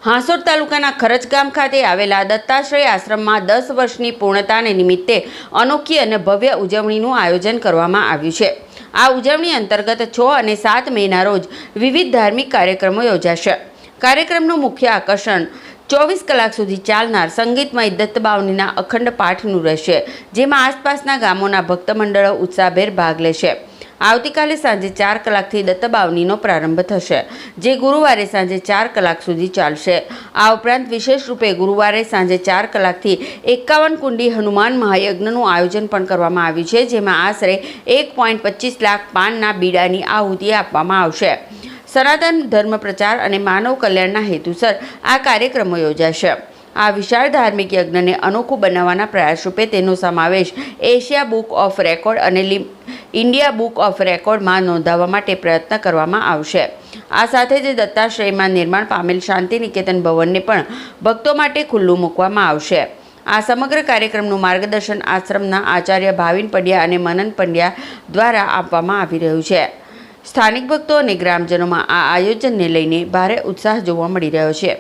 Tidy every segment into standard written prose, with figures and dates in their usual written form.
હાંસોડ તાલુકાના ખરજ ગામ ખાતે આવેલા દત્તાશ્રય આશ્રમમાં 10 વર્ષની પૂર્ણતાને નિમિત્તે અનોખી અને ભવ્ય ઉજવણીનું આયોજન કરવામાં આવ્યું છે। આ ઉજવણી અંતર્ગત 6 અને 7 મેના રોજ વિવિધ ધાર્મિક કાર્યક્રમો યોજાશે। કાર્યક્રમનું મુખ્ય આકર્ષણ 24 કલાક સુધી ચાલનાર સંગીતમય દત્તબાવનીના અખંડ પાઠનું રહેશે, જેમાં આસપાસના ગામોના ભક્ત મંડળો ઉત્સાહભેર ભાગ લેશે। આવતીકાલે સાંજે 4 કલાકથી દત્તબાવનીનો પ્રારંભ થશે, જે ગુરુવારે સાંજે 4 કલાક સુધી ચાલશે। આ ઉપરાંત વિશેષ રૂપે ગુરુવારે સાંજે 4 કલાકથી 51 કુંડી હનુમાન મહાયજ્ઞનું આયોજન પણ કરવામાં આવ્યું છે, જેમાં આશરે 1.25 લાખ પાનના બીડાની આહુતિ આપવામાં આવશે। સનાતન ધર્મ પ્રચાર અને માનવ કલ્યાણના હેતુસર આ કાર્યક્રમો યોજાશે। આ વિશાળ ધાર્મિક યજ્ઞને અનોખું બનાવવાના પ્રયાસરૂપે તેનો સમાવેશ એશિયા બુક ઓફ રેકોર્ડ અને ઇન્ડિયા બુક ઓફ રેકોર્ડમાં નોંધાવવા માટે પ્રયત્ન કરવામાં આવશે। આ સાથે જ દત્તાશ્રયમાં નિર્માણ પામેલ શાંતિ નિકેતન ભવનને પણ ભક્તો માટે ખુલ્લું મૂકવામાં આવશે। આ સમગ્ર કાર્યક્રમનું માર્ગદર્શન આશ્રમના આચાર્ય ભાવિન પંડ્યા અને મનન પંડ્યા દ્વારા આપવામાં આવી રહ્યું છે। સ્થાનિક ભક્તો અને ગ્રામજનોમાં આ આયોજનને લઈને ભારે ઉત્સાહ જોવા મળી રહ્યો છે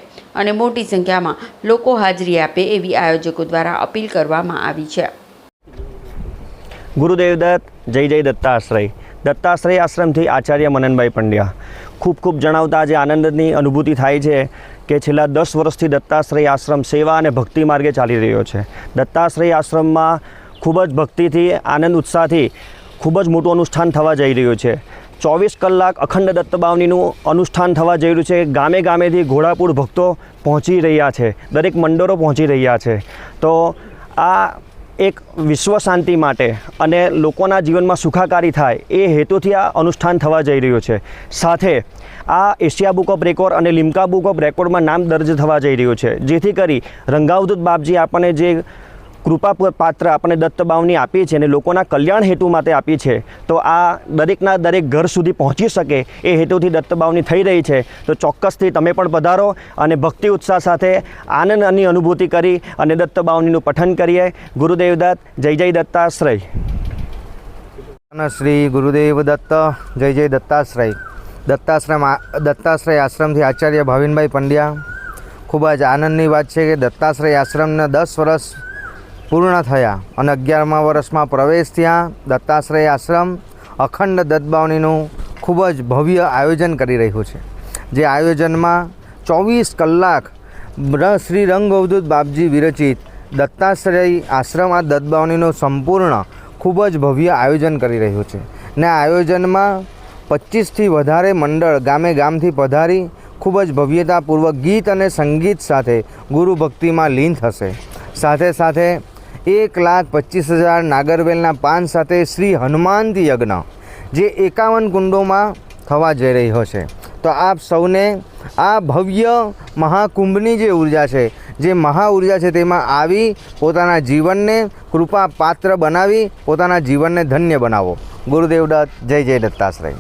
અને મોટી સંખ્યામાં લોકો હાજરી આપે એવી આયોજકો દ્વારા અપીલ કરવામાં આવી છે। ગુરુદેવ દત્ત જય જય દત્તાશ્રય। દત્તાશ્રય આશ્રમથી આચાર્ય મનનભાઈ પંડ્યા। ખૂબ ખૂબ જણાવતા આજે આનંદની અનુભૂતિ થાય છે કે છેલ્લા 10 વર્ષથી દત્તાશ્રય આશ્રમ સેવા અને ભક્તિ માર્ગે ચાલી રહ્યો છે। દત્તાશ્રય આશ્રમમાં ખૂબ જ ભક્તિથી આનંદ ઉત્સાહથી ખૂબ જ મોટું અનુષ્ઠાન થવા જઈ રહ્યું છે। 24 કલાક અખંડ દત્તબાવનીનું અનુષ્ઠાન થવા જઈ રહ્યું છે। ગામે ગામેથી ઘોડાપુર ભક્તો પહોંચી રહ્યા છે, દરેક મંડળો પહોંચી રહ્યા છે। તો આ એક વિશ્વ શાંતિ માટે અને લોકોના જીવનમાં સુખાકારી થાય એ હેતુથી આ અનુષ્ઠાન થવા જઈ રહ્યું છે। સાથે આ એશિયા બુક ઓફ રેકોર્ડ અને લિમ્કા બુક ઓફ રેકોર્ડમાં નામ દર્જ થવા જઈ રહ્યું છે, જેથી કરી રંગાવધૂત બાપજી આપણને જે કૃપા પાત્ર આપણે દત્તબાવની આપી છે અને લોકોના કલ્યાણ હેતુ માટે આપી છે, તો આ દરેકના દરેક ઘર સુધી પહોંચી શકે એ હેતુથી દત્તબાવની થઈ રહી છે। તો ચોક્કસથી તમે પણ પધારો અને ભક્તિ ઉત્સાહ સાથે આનંદની અનુભૂતિ કરી અને દત્તબાવનીનું પઠન કરીએ। ગુરુદેવ દત્ત જય જય દત્તાશ્રય। શ્રી ગુરુદેવ દત્ત જય જય દત્તાશ્રય। દત્તાશ્રય આશ્રમથી આચાર્ય ભાવિનભાઈ પંડ્યા। ખૂબ જ આનંદની વાત છે કે દત્તાશ્રય આશ્રમના 10 વર્ષ પૂર્ણ થયા અને 11મા વર્ષમાં પ્રવેશ થયા। દત્તાશ્રય આશ્રમ અખંડ દત્તબાવનીનું ખૂબ જ ભવ્ય આયોજન કરી રહ્યું છે, જે આયોજનમાં 24 કલાક શ્રી રંગઅવધૂત બાપજી વિરચિત દત્તાશ્રય આશ્રમ આ દત્તબાવનીનું સંપૂર્ણ ખૂબ જ ભવ્ય આયોજન કરી રહ્યું છે ને આ આયોજનમાં 25થી વધારે મંડળ ગામે ગામથી પધારી ખૂબ જ ભવ્યતાપૂર્વક ગીત અને સંગીત સાથે ગુરુ ભક્તિમાં લીન થશે। સાથે સાથે 1,25,000 નાગરવેલના પાન સાથે શ્રી હનુમાનથી યજ્ઞ જે 51 કુંડોમાં થવા જઈ રહ્યો છે। તો આપ સૌને આ ભવ્ય મહાકુંભની જે ઉર્જા છે, જે મહા ઉર્જા છે, તેમાં આવી પોતાના જીવનને કૃપા પાત્ર બનાવી પોતાના જીવનને ધન્ય બનાવો। ગુરુદેવ દત્ત જય જય દત્તાશ્રય।